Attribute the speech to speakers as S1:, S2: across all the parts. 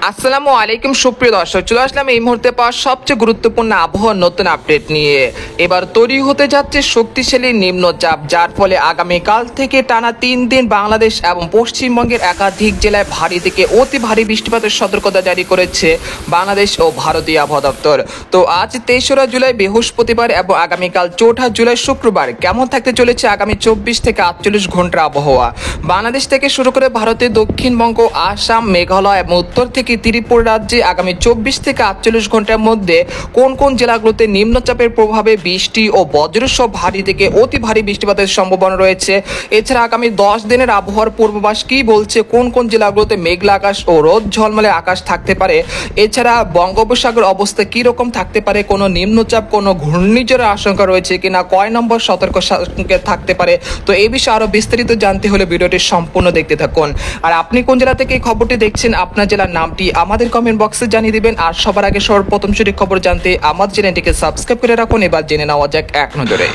S1: আসসালামু আলাইকুম সুপ্রিয় দর্শক, চলে আসলাম এই মুহূর্তে পাওয়া সবচেয়ে গুরুত্বপূর্ণ আবহাওয়ার নতুন আপডেট নিয়ে। এবার তৈরি হতে যাচ্ছে শক্তিশালী নিম্নচাপ, যার ফলে আগামীকাল থেকে টানা 3 দিন বাংলাদেশ এবং পশ্চিমবঙ্গের একাধিক জেলায় ভারী থেকে অতি ভারী বৃষ্টিপাতের সতর্কতা জারি করেছে বাংলাদেশ ও ভারতীয় আবহাওয়া দপ্তর। তো আজ 23 জুলাই বৃহস্পতিবার এবং আগামীকাল 4 জুলাই শুক্রবার কেমন থাকতে চলেছে আগামী 24 থেকে 48 ঘন্টার আবহাওয়া। বাংলাদেশ থেকে শুরু করে ভারতের দক্ষিণবঙ্গ, আসাম, মেঘালয় এবং উত্তর থেকে ত্রিপুরা রাজ্যে আগামী 24 থেকে 48 ঘন্টার মধ্যে কোন কোন জেলাগুলোতে নিম্নচাপের প্রভাবে বৃষ্টি ও বজ্রসহ ভারী থেকে অতি ভারী বৃষ্টিপাতের সম্ভাবনা রয়েছে। এছাড়া আগামী 10 দিনের আবহাওয়ার পূর্বাভাস কি বলছে, কোন কোন জেলাগুলোতে মেঘলা আকাশ ও রোদ ঝলমলে আকাশ থাকতে পারে। এছাড়া বঙ্গোপসাগর অবস্থা কি রকম থাকতে পারে, কোনো নিম্নচাপ, কোনো ঘূর্ণিঝড়ের আশঙ্কা রয়েছে কিনা, কয় নম্বর সতর্ক সংকেত থাকতে পারে। তো এই বিষয়ে আরো বিস্তারিত জানতে হলে ভিডিওটি সম্পূর্ণ দেখতে থাকুন। আর আপনি কোন জেলা থেকে এই খবরটি দেখছেন, আপনার জেলার নামটি আমাদের কমেন্ট বক্সে জানিয়ে দিবেন। আর সবার আগে সর্বপ্রথম সঠিক খবর জানতে আমাদের চ্যানেলটিকে সাবস্ক্রাইব করে রাখুন। এবার জেনে নেওয়া যাক এক নজরে।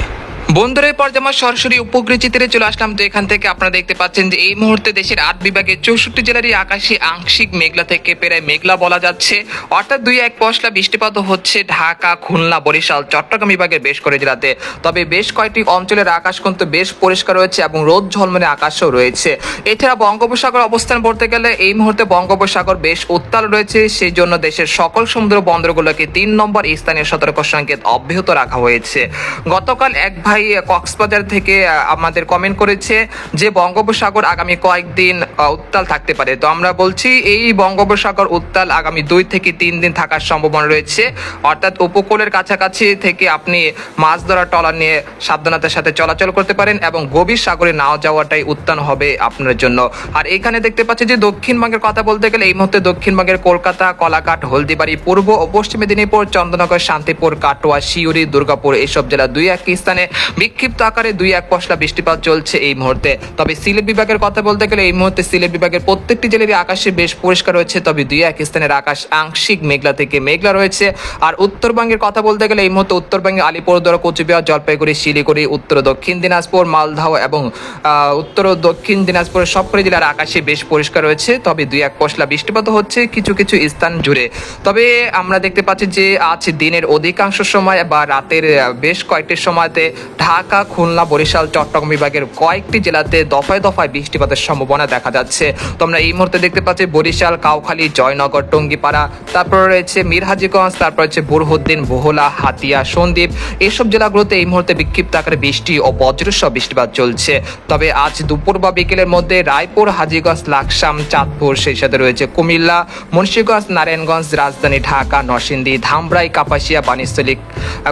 S1: বন্ধুরা, পর্যায়ে আমরা সরাসরি উপগ্রহ চিত্রে চলে আসলাম। তো এখান থেকে আপনারা দেখতে পাচ্ছেন যে এই মুহূর্তে দেশের 8 বিভাগের 64 জেলারই আকাশে আংশিক মেঘলা থেকে প্রায় মেঘলা বলা যাচ্ছে, অর্থাৎ 2-1 পশলা বৃষ্টিপাত হচ্ছে ঢাকা, খুলনা, বরিশাল, চট্টগ্রাম বিভাগের বেশ করে জেলাতে। তবে বেশ কয়েকটি অঞ্চলের আকাশ কিন্তু বেশ পরিষ্কার রয়েছে এবং রোদ ঝলমলে আকাশও রয়েছে। এছাড়া বঙ্গোপসাগর অবস্থান বলতে গেলে এই মুহূর্তে বঙ্গোপসাগর বেশ উত্তাল রয়েছে, সেই জন্য দেশের সকল সমুদ্র বন্দরগুলোকে 3 নম্বর স্থানীয় সতর্ক সংকেত অব্যাহত রাখা হয়েছে। গতকাল এক ভাই কক্সবাজার থেকে আমাদের কমেন্ট করেছে যে বঙ্গোপসাগর আগামী কয়েকদিন উত্তাল থাকতে পারে। তো আমরা বলছি এই বঙ্গোপসাগর উত্তাল আগামী 2 থেকে 3 দিন থাকার সম্ভাবনা রয়েছে, অর্থাৎ উপকূলের কাছাকাছি থেকে আপনি মাছ ধরার ট্রলার নিয়ে সাবধানতার সাথে চলাচল করতে পারেন এবং গভীর সাগরে না যাওয়াটাই উত্তম হবে আপনার জন্য। আর এখানে দেখতে পাচ্ছি যে দক্ষিণবঙ্গের কথা বলতে গেলে এই মুহূর্তে দক্ষিণবঙ্গের কলকাতা, কলাঘাট, হলদিবাড়ি, পূর্ব ও পশ্চিম মেদিনীপুর, চন্দ্রনগর, শান্তিপুর, কাটোয়া, শিউরি, দুর্গাপুর এইসব জেলা 2-1 স্থানে বিক্ষিপ্ত আকারে 2-1 পশলা বৃষ্টিপাত চলছে এই মুহূর্তে। তবে সিলেট বিভাগের কথা বলতে গেলে এই মুহূর্তে সিলেট বিভাগের প্রত্যেকটি জেলারই আকাশে বেশ পরিষ্কার রয়েছে, তবে 2-1 স্থানের আকাশ আংশিক মেঘলা থেকে মেঘলা রয়েছে। আর উত্তরবঙ্গের কথা বলতে গেলে এই মুহূর্তে উত্তরবঙ্গে আলিপুরদুয়ার, কোচবিহার, জলপাইগুড়ি, শিলিগুড়ি, উত্তর দক্ষিণ দিনাজপুর, মালদহ এবং উত্তর দক্ষিণ দিনাজপুরের সবকটি জেলার আকাশে বেশ পরিষ্কার রয়েছে, তবে 2-1 পশলা বৃষ্টিপাত হচ্ছে কিছু কিছু স্থান জুড়ে। তবে আমরা দেখতে পাচ্ছি যে আজ দিনের অধিকাংশ সময় বা রাতের বেশ কয়েকটি সময়তে ঢাকা, খুলনা, বরিশাল, চট্টগ্রাম বিভাগের কয়েকটি জেলাতে দফায় দফায় বৃষ্টিপাতের সম্ভাবনা দেখা যাচ্ছে। তোমরা এই মুহূর্তে দেখতে পাচ্ছি বরিশাল, কাউখালী, জয়নগর, টঙ্গিপাড়া, তারপর রয়েছে মিরহাজিগঞ্জ, তারপর রয়েছে বুরহুদ্দিন, বহুলা, হাতিয়া, সন্দ্বীপ, এইসব জেলাগুলোতে এই মুহূর্তে বিক্ষিপ্ত আকারে বৃষ্টি ও বজ্রসহ বৃষ্টিপাত চলছে। তবে আজ দুপুর বা বিকেলের মধ্যে রায়পুর, হাজীগঞ্জ, লাকসাম, চাঁদপুর, সেই সাথে রয়েছে কুমিল্লা, মুন্সিগঞ্জ, নারায়ণগঞ্জ, রাজধানী ঢাকা, নরসিংদী, ধামরাই, কাপাসিয়া, বানিশলী,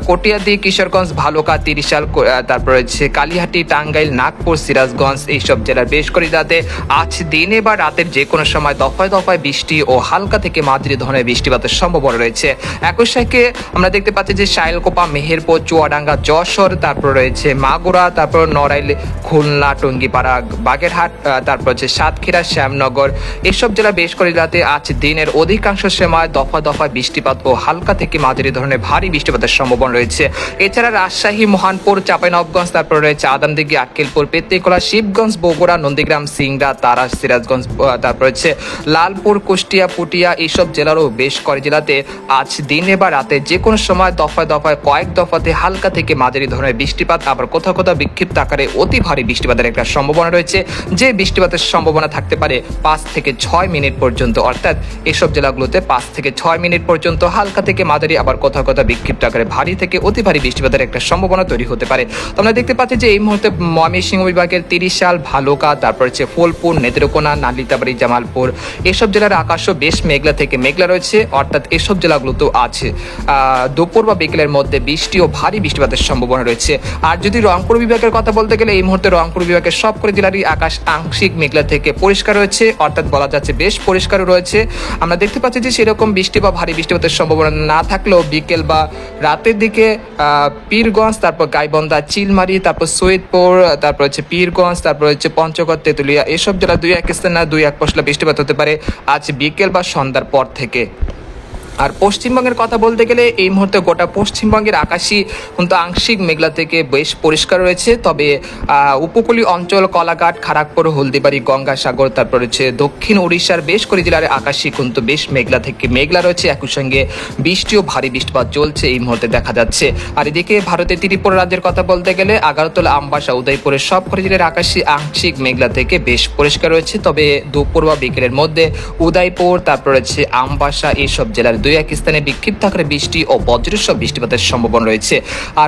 S1: কটিয়াদি, কিশোরগঞ্জ, ভালুকা, তিরিশাল, তারপর রয়েছে কালিহাটি, টাঙ্গাইল, নাগপুর, সিরাজগঞ্জ এইসব জেলার বেশ করে যাতে আজ দিনে বা রাতের যে কোনো সময় দফায় দফায় বৃষ্টি ও হালকা থেকে মাঝারি ধরনের বৃষ্টিপাতের সম্ভাবনা রয়েছে। একই সাথে আমরা দেখতে পাচ্ছি যে শাইলকোপা, মেহেরপুর, চুয়াডাঙ্গা, যশোর, তারপর রয়েছে মাগুরা, তারপর নড়াইল, খুলনা, টঙ্গিপাড়া, বাগেরহাট, তারপর হচ্ছে সাতক্ষীরা, শ্যামনগর এসব জেলা বেশ করে যাতে আজ দিনের অধিকাংশ সময় দফা দফায় বৃষ্টিপাত ও হালকা থেকে মাঝারি ধরনের ভারী বৃষ্টিপাতের সম্ভাবনা রয়েছে। এছাড়া রাজশাহী, মহানপুর, চাঁপাইনবাবগঞ্জ, তারপর রয়েছে আদামদিঘি, আক্কেলপুর, পেত্তিকোলা, শিবগঞ্জ, বগুড়া, নন্দীগ্রাম, সিংড়া, তারাস, সিরাজগঞ্জ, তারপর হচ্ছে লালপুর, কুষ্টিয়া, পুটিয়া এইসব জেলারও বেশ কয়েক জেলাতে আজ দিনে বা রাতে যে কোনো সময় দফায় দফায় কয়েক দফাতে হালকা থেকে মাঝারি ধরনের বৃষ্টিপাত, আবার কোথাও কোথাও বিক্ষিপ্ত আকারে অতি ভারী বৃষ্টিপাতের একটা সম্ভাবনা রয়েছে, যে বৃষ্টিপাতের সম্ভাবনা থাকতে পারে 5 থেকে 6 মিনিট পর্যন্ত। অর্থাৎ এসব জেলাগুলোতে 5 থেকে 6 মিনিট পর্যন্ত হালকা থেকে মাঝারি, আবার কোথাও কোথাও বিক্ষিপ্ত আকারে ভারী থেকে অতি ভারী বৃষ্টিপাতের একটা সম্ভাবনা তৈরি হতে পারে। তো আমরা দেখতে পাচ্ছি যে এই মুহূর্তে ময়মনসিংহ বিভাগের তিরিশাল, ভালুকা, তারপর হচ্ছে ফুলপুর, নেত্রকোনা, নালিতাবাড়ি, জামালপুর এসব জেলার আকাশও বেশ মেঘলা থেকে মেঘলা রয়েছে। অর্থাৎ এসব জেলাগুলোতেও আছে দুপুর বা বিকেলের মধ্যে বৃষ্টি ও ভারী বৃষ্টিপাতের সম্ভাবনা রয়েছে। আর যদি রংপুর বিভাগের কথা বলতে গেলে এই মুহূর্তে রংপুর বিভাগের সবকটি জেলারই আকাশ আংশিক মেঘলা থেকে পরিষ্কার রয়েছে, অর্থাৎ বলা যাচ্ছে বেশ পরিষ্কারও রয়েছে। আমরা দেখতে পাচ্ছি যে সেরকম বৃষ্টি বা ভারী বৃষ্টিপাতের সম্ভাবনা না থাকলেও বিকেল বা রাতের দিকে পীরগঞ্জ, তারপর গাইবন্ধা, চিলমারি, তারপর সৈয়দপুর, তারপর হচ্ছে পীরগঞ্জ, তারপর হচ্ছে পঞ্চগড়, তেঁতুলিয়া এসব জেলা 2-1 স্থানে 2-1 পশলা বৃষ্টিপাত হতে পারে আজ বিকেল বা সন্ধ্যার পর থেকে। আর পশ্চিমবঙ্গের কথা বলতে গেলে এই মুহূর্তে গোটা পশ্চিমবঙ্গের আকাশই কিন্তু আংশিক মেঘলা থেকে বেশ পরিষ্কার রয়েছে। তবে উপকূলীয় অঞ্চল কলাঘাট, খড়গপুর, হলদিবাড়ি, গঙ্গাসাগর, তারপর রয়েছে দক্ষিণ উড়িষ্যার বেশ করে জেলার আকাশই কিন্তু বেশ মেঘলা থেকে মেঘলা রয়েছে। একই সঙ্গে বৃষ্টি ও ভারী বৃষ্টিপাত চলছে এই মুহূর্তে দেখা যাচ্ছে। আর এদিকে ভারতের ত্রিপুরা রাজ্যের কথা বলতে গেলে আগারতলা, আমবাসা, উদয়পুরের সবকটি জেলার আকাশই আংশিক মেঘলা থেকে বেশ পরিষ্কার রয়েছে। তবে দুপুর বা বিকেলের মধ্যে উদয়পুর, তারপর রয়েছে আমবাসা, এইসব জেলার দুই এক স্থানে বিক্ষিপ্ত আকারে বৃষ্টি ও বজ্রসহ বৃষ্টিপাতের সম্ভাবনা রয়েছে। আর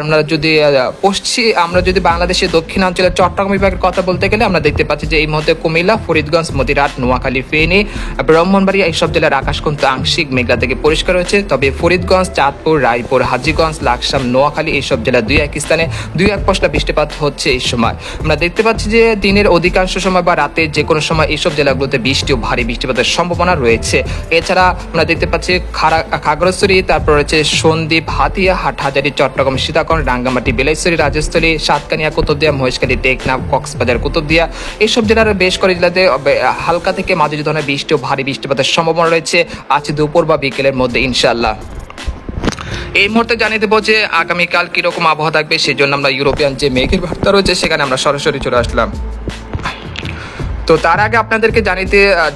S1: আমরা যদি বাংলাদেশের দক্ষিণাঞ্চলের চট্টগ্রাম বিভাগের কথা বলতে গেলে আমরা দেখতে পাচ্ছি যে এই মুহূর্তে কুমিল্লা, ফরিদগঞ্জ, মতিরাট, নোয়াখালী, ফেনী, ব্রাহ্মণবাড়িয়া এইসব জেলার আকাশ কিন্তু আংশিক মেঘলা থেকে পরিষ্কার রয়েছে। তবে ফরিদগঞ্জ, চাঁদপুর, রায়পুর, হাজীগঞ্জ, লাকসাম, নোয়াখালী এইসব জেলার দুই এক স্থানে দুই এক পশলা বৃষ্টিপাত হচ্ছে এই সময়। আমরা দেখতে পাচ্ছি যে দিনের অধিকাংশ সময় বা রাতের যে কোনো সময় এইসব জেলাগুলোতে বৃষ্টি ও ভারী বৃষ্টিপাতের সম্ভাবনা রয়েছে। এছাড়া আমরা দেখতে পাচ্ছি খাগড়াছড়ি, তারপর রয়েছে সন্দ্বীপ, হাতিয়া, হাটহাজারী, চট্টগ্রাম, সীতাকুণ্ড, রাঙ্গামাটি, বেলাইছড়ি, রাজস্থলী, সাতকানিয়া, কুতুবদিয়া, মহেশখালী, টেকনাফ, কক্সবাজার, কুতুবদিয়া এইসব জেলার বেশ করে জেলাতে হালকা থেকে মাঝারি ধরনের বৃষ্টি ও ভারী বৃষ্টিপাতের সম্ভাবনা রয়েছে আজ দুপুর বা বিকেলের মধ্যে ইনশাআল্লাহ। এই মুহূর্তে জানিয়ে দেবো যে আগামীকাল কিরকম আবহাওয়া থাকবে, সেই জন্য আমরা ইউরোপিয়ান যে মেঘের বার্তা রয়েছে সেখানে আমরা সরাসরি চলে আসলাম। তো তার আগে আপনাদেরকে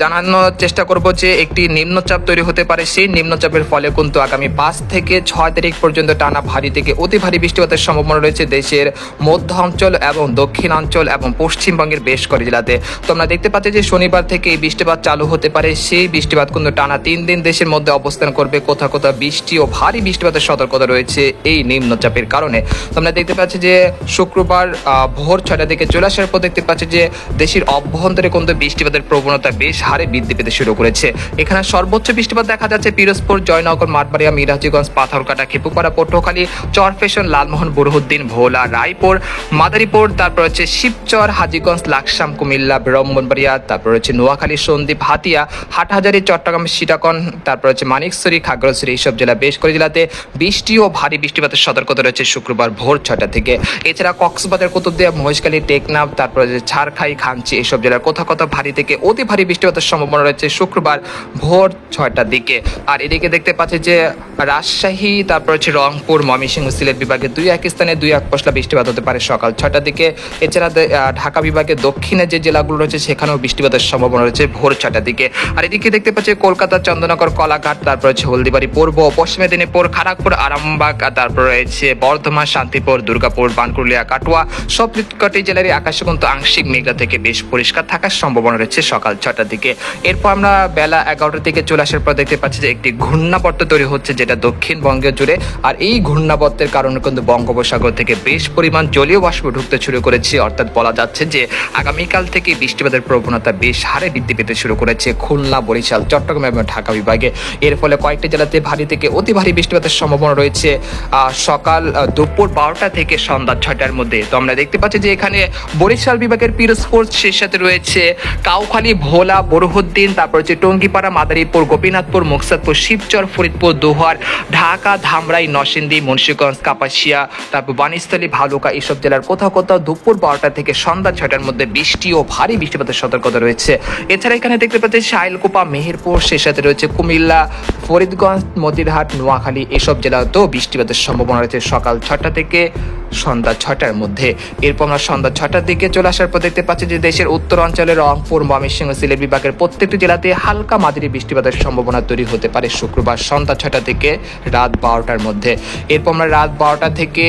S1: জানানোর চেষ্টা করব যে একটি নিম্নচাপ তৈরি হতে পারে। সেই নিম্নচাপের ফলে কিন্তু আগামী 5 থেকে 6 তারিখ পর্যন্ত টানা ভারী থেকে অতি ভারী বৃষ্টিপাতের সম্ভাবনা রয়েছে দেশের মধ্য অঞ্চল এবং দক্ষিণাঞ্চল এবং পশ্চিমবঙ্গের বেশ করে জেলাতে। তো আমরা দেখতে পাচ্ছি যে শনিবার থেকে এই বৃষ্টিপাত চালু হতে পারে। সেই বৃষ্টিপাত কিন্তু টানা 3 দিন দেশের মধ্যে অবস্থান করবে। কোথাও কোথাও বৃষ্টি ও ভারী বৃষ্টিপাতের সতর্কতা রয়েছে এই নিম্নচাপের কারণে। তো আমরা দেখতে পাচ্ছি যে শুক্রবার ভোর 6টা থেকে চলে আসার পর দেখতে পাচ্ছি যে দেশের অভ্যন্তরে কিন্তু বৃষ্টিপাতের প্রবণতা বেশ হারে বৃদ্ধি পেতে শুরু করেছে। এখানে সর্বোচ্চ বৃষ্টিপাত দেখা যাচ্ছে পিরোজপুর, জয়নগর, মাঠবাড়িয়া, মিরাজগঞ্জ, পাথরকাটা, খেপুপাড়া, পটুয়াখালী, চরফেশন, লালমোহন, বুরহুদ্দিন, ভোলা, রায়পুর, মাদারীপুর, তারপর হচ্ছে শিবচর, হাজীগঞ্জ, লাকসাম, কুমিল্লা, ব্রাহ্মণবাড়িয়া, তারপর হচ্ছে নোয়াখালী, সন্দ্বীপ, হাতিয়া, হাটহাজারী, চট্টগ্রাম, সীতাকুণ্ড, তারপর হচ্ছে মানিকছড়ি, খাগড়াছড়ি এইসব জেলা বেশ করে জেলাতে বৃষ্টি ও ভারী বৃষ্টিপাতের সতর্কতা রয়েছে শুক্রবার ভোর 6টা থেকে। এছাড়া কক্সবাজার, কুতুবদিয়া, মহেশখালী, টেকনাফ, তারপর হচ্ছে ছারখাই, খাঞ্চি এইসব জেলার কোথাও ভারী থেকে অতি ভারী বৃষ্টিপাতের সম্ভাবনা রয়েছে শুক্রবার ভোর 6টার দিকে। আর এদিকে দেখতে পাচ্ছি যে রাজশাহী, তারপর হচ্ছে রংপুর, ময়মনসিংহ, সিলেট বিভাগে দুই এক স্থানে দুই এক পশলা বৃষ্টিপাত হতে পারে সকাল 6টার দিকে। এছাড়া ঢাকা বিভাগের দক্ষিণে যে জেলাগুলো রয়েছে সেখানেও বৃষ্টিপাতের সম্ভাবনা রয়েছে ভোর 6টার দিকে। আর এদিকে দেখতে পাচ্ছি কলকাতা, চন্দননগর, কলাঘাট, তারপর হচ্ছে হলদিবাড়ি, পূর্ব পশ্চিম মেদিনীপুর, খড়গপুর, আরামবাগ, তারপর রয়েছে বর্ধমান, শান্তিপুর, দুর্গাপুর, বানকুলিয়া, কাটোয়া সবকটি জেলারই আকাশে কিন্তু আংশিক মেঘলা থেকে বেশ পরিষ্কার থাকার সম্ভাবনা রয়েছে সকাল 6টার দিকে। এরপর আমরা বেলা 11টার দিকে চলে আসার পর দেখতে পাচ্ছি যে একটি ঘূর্ণাবর্ত তৈরি হচ্ছে যেটা দক্ষিণবঙ্গে জুড়ে। আর এই ঘূর্ণাবর্তের কারণে কিন্তু বঙ্গোপসাগর থেকে বেশ পরিমাণ জলীয় বাষ্প ঢুকতে শুরু করেছে। অর্থাৎ বলা যাচ্ছে যে আগামীকাল থেকে বৃষ্টিপাতের প্রবণতা বেশ হারে বৃদ্ধি পেতে শুরু করেছে খুলনা, বরিশাল, চট্টগ্রাম এবং ঢাকা বিভাগে। এর ফলে কয়েকটি জেলাতে ভারী থেকে অতি ভারী বৃষ্টিপাতের সম্ভাবনা রয়েছে সকাল দুপুর 12টা থেকে সন্ধ্যা 6টার মধ্যে। তো আমরা দেখতে পাচ্ছি যে এখানে বরিশাল বিভাগের পিরোজপুর, সেই সাথে রয়েছে কাউখালী, ভোলা, বুরহুদ্দিন, তারপর হচ্ছে টঙ্গিপাড়া, মাদারীপুর, গোপীনাথপুর, মুকসাদপুর, শিবচর, ফরিদপুর, দোহার, ঢাকা, ধামরাই, নরসিংদী, মুন্সিগঞ্জ, কাপাসিয়া, তারপর বাণীস্থলী, ভালুকা এইসব জেলার কোথাও কোথাও দুপুর 12টা থেকে সন্ধ্যা 6টার মধ্যে বৃষ্টি ও ভারী বৃষ্টিপাতের সতর্কতা রয়েছে। এছাড়া এখানে দেখতে পাচ্ছি শাইলকুপা, মেহেরপুর, সেই সাথে রয়েছে কুমিল্লা, ফরিদগঞ্জ, মতিরহাট, নোয়াখালী এইসব জেলাতেও বৃষ্টিপাতের সম্ভাবনা রয়েছে সকাল 6টা থেকে সন্ধ্যা 6টার মধ্যে। এরপর আমরা সন্ধ্যা 6টার দিকে চলে আসার পর দেখতে পাচ্ছি যে দেশের উত্তর অঞ্চলের রংপুর, ময়মনসিংহ, সিলেট বিভাগের প্রত্যেকটি জেলাতে হালকা মাঝারি বৃষ্টিপাতের সম্ভাবনা তৈরি হতে পারে শুক্রবার সন্ধ্যা 6টা থেকে রাত 12টার মধ্যে। এরপর আমরা রাত 12টা থেকে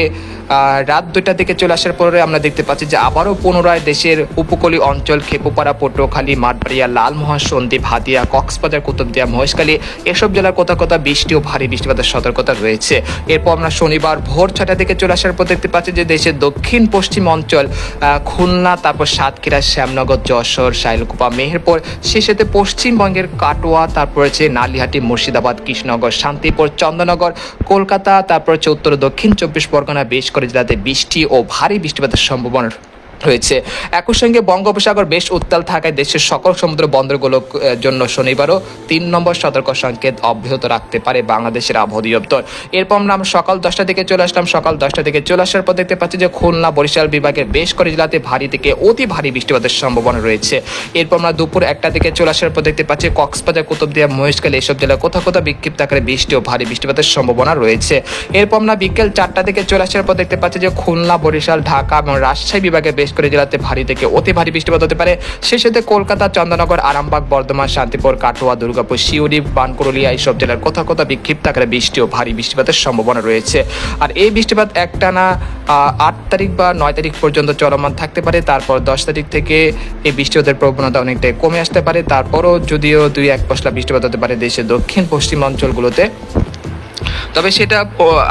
S1: রাত 2টার দিকে চলে আসার পরে আমরা দেখতে পাচ্ছি যে আবারও পুনরায় দেশের উপকূলীয় অঞ্চল খেপুপাড়া, পটুয়াখালী, মাঠবাড়িয়া, লালমোহন, সন্দ্বীপ, হাতিয়া, কক্সবাজার, কুতুবদিয়া, মহেশখালী এসব জেলার কোথাও কোথাও বৃষ্টি ও ভারী বৃষ্টিপাতের সতর্কতা রয়েছে। এরপর আমরা শনিবার ভোর 6টা থেকে চলে আসার পর দেখতে পাচ্ছি যে দেশের দক্ষিণ পশ্চিম অঞ্চল খুলনা, তারপর সাতক্ষীরা, শ্যামনগর, যশোর, শাইলকুপা, মেহেরপুর, সেই সাথে পশ্চিমবঙ্গের কাটোয়া, তারপর হচ্ছে নালিহাটি, মুর্শিদাবাদ, কৃষ্ণনগর, শান্তিপুর, চন্দননগর, কলকাতা, তারপর হচ্ছে উত্তর দক্ষিণ 24 পরগনা বেশ করে জেলাতে বৃষ্টি ও ভারী বৃষ্টিপাতের সম্ভাবনা রয়েছে। একই সঙ্গে বঙ্গোপসাগর বেশ উত্তাল থাকায় দেশের সকল সমুদ্র বন্দরগুলোর জন্য শনিবারও 3 নম্বর সতর্ক সংকেত অব্যাহত রাখতে পারে বাংলাদেশের আবহাওয়া অধিদপ্তর। এরপর আমরা সকাল 10টা থেকে চলে আসলাম। সকাল 10টা থেকে চলে আসার পর দেখতে পাচ্ছি যে খুলনা বরিশাল বিভাগের বেশ কয়েক জেলাতে ভারী থেকে অতি ভারী বৃষ্টিপাতের সম্ভাবনা রয়েছে। এরপর আমরা দুপুর 1টা থেকে চলে আসার পর দেখতে পাচ্ছি কক্সবাজার, কুতুবদিয়া, মহেশখালী এসব জেলায় কোথাও কোথাও বিক্ষিপ্ত আকারে বৃষ্টি ও ভারী বৃষ্টিপাতের সম্ভাবনা রয়েছে। এরপর আমরা বিকেল 4টা থেকে চলে আসার পর দেখতে পাচ্ছি যে খুলনা, বরিশাল, ঢাকা এবং রাজশাহী বিভাগের বেশ করে জেলাতে ভারী থেকে অতি ভারী বৃষ্টিপাত হতে পারে। সেই সাথে কলকাতা, চন্দ্রনগর, আরামবাগ, বর্ধমান, শান্তিপুর, কাটোয়া, দুর্গাপুর, শিউরি, বানকুরুলিয়া এইসব জেলার কোথাও কোথাও বিক্ষিপ্ত আকারে বৃষ্টি ও ভারী বৃষ্টিপাতের সম্ভাবনা রয়েছে। আর এই বৃষ্টিপাত একটানা 8 তারিখ বা 9 তারিখ পর্যন্ত চলমান থাকতে পারে। তারপর 10 তারিখ থেকে এই বৃষ্টিপাতের প্রবণতা অনেকটাই কমে আসতে পারে। তারপরও যদিও 2-1 পশলা বৃষ্টিপাত হতে পারে দেশের দক্ষিণ পশ্চিম অঞ্চলগুলোতে, তবে সেটা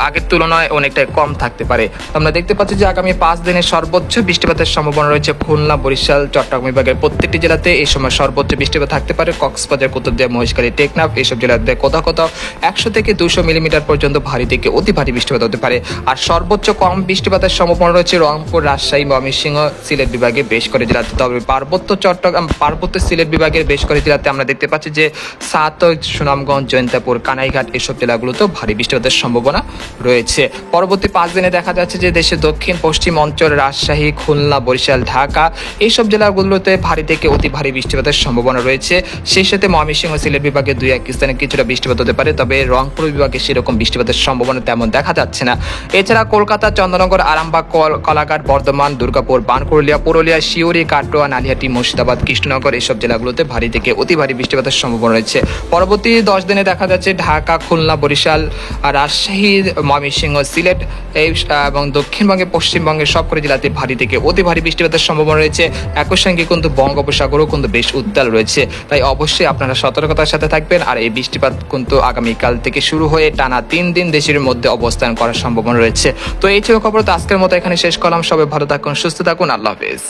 S1: আগের তুলনায় অনেকটাই কম থাকতে পারে। আমরা দেখতে পাচ্ছি যে আগামী 5 দিনের সর্বোচ্চ বৃষ্টিপাতের সম্ভাবনা রয়েছে খুলনা, বরিশাল, চট্টগ্রাম বিভাগের প্রত্যেকটি জেলাতে। এই সময় সর্বোচ্চ বৃষ্টিপাত থাকতে পারে কক্সবাজার, কুতুবদিয়া, মহেশখালী, টেকনাফ এইসব জেলাতে কোথাও কোথাও 100 থেকে 200 মিলিমিটার পর্যন্ত ভারী থেকে অতি ভারী বৃষ্টিপাত হতে পারে। আর সর্বোচ্চ কম বৃষ্টিপাতের সম্ভাবনা রয়েছে রংপুর, রাজশাহী, ময়মনসিংহ, সিলেট বিভাগে বেশ করে জেলাতে। তবে পার্বত্য সিলেট বিভাগের বেশ করে জেলাতে আমরা দেখতে পাচ্ছি যে সাতক, সুনামগঞ্জ, জয়ন্তাপুর, কানাইঘাট এসব জেলাগুলোতেও ভারী বৃষ্টিপাতের সম্ভাবনা রয়েছে। পরবর্তী 5 দিনে দেখা যাচ্ছে যে দেশের দক্ষিণ পশ্চিম অঞ্চল, রাজশাহী, খুলনা, বরিশাল, ঢাকা এইসব জেলাগুলোতে ভারী থেকে অতি ভারী বৃষ্টিপাতের সম্ভাবনা রয়েছে। সেই সাথে ময়মনসিংহ, সিলেট বিভাগে 2-1 স্থানে কিছুটা বৃষ্টিপাত হতে পারে। তবে রংপুর বিভাগে সেরকম বৃষ্টিপাতের সম্ভাবনা তেমন দেখা যাচ্ছে না। এছাড়া কলকাতা, চন্দ্রনগর, আরামবাগ, কলাঘাট, বর্ধমান, দুর্গাপুর, বানকুরুলিয়া, পুরুলিয়া, শিউরি, কাটোয়া, নালিয়াটি, মুর্শিদাবাদ, কৃষ্ণনগর এসব জেলাগুলোতে ভারী থেকে অতি ভারী বৃষ্টিপাতের সম্ভাবনা রয়েছে। পরবর্তী 10 দিনে দেখা যাচ্ছে ঢাকা, খুলনা, বরিশাল, রাজশাহী, ময়মনসিংহ, সিলেট এবং দক্ষিণবঙ্গে, পশ্চিমবঙ্গের সবকটি জেলাতে ভারী থেকে অতি ভারী বৃষ্টিপাতের সম্ভাবনা রয়েছে। একই সঙ্গে কিন্তু বঙ্গোপসাগরও কিন্তু বেশ উত্তাল রয়েছে। তাই অবশ্যই আপনারা সতর্কতার সাথে থাকবেন। আর এই বৃষ্টিপাত কিন্তু আগামীকাল থেকে শুরু হয়ে টানা 3 দিন দেশের মধ্যে অবস্থান করার সম্ভাবনা রয়েছে। তো এই ছিল খবর। তো আজকের মতো এখানে শেষ করলাম। সবাই ভালো থাকুন, সুস্থ থাকুন, আল্লাহ হাফেজ।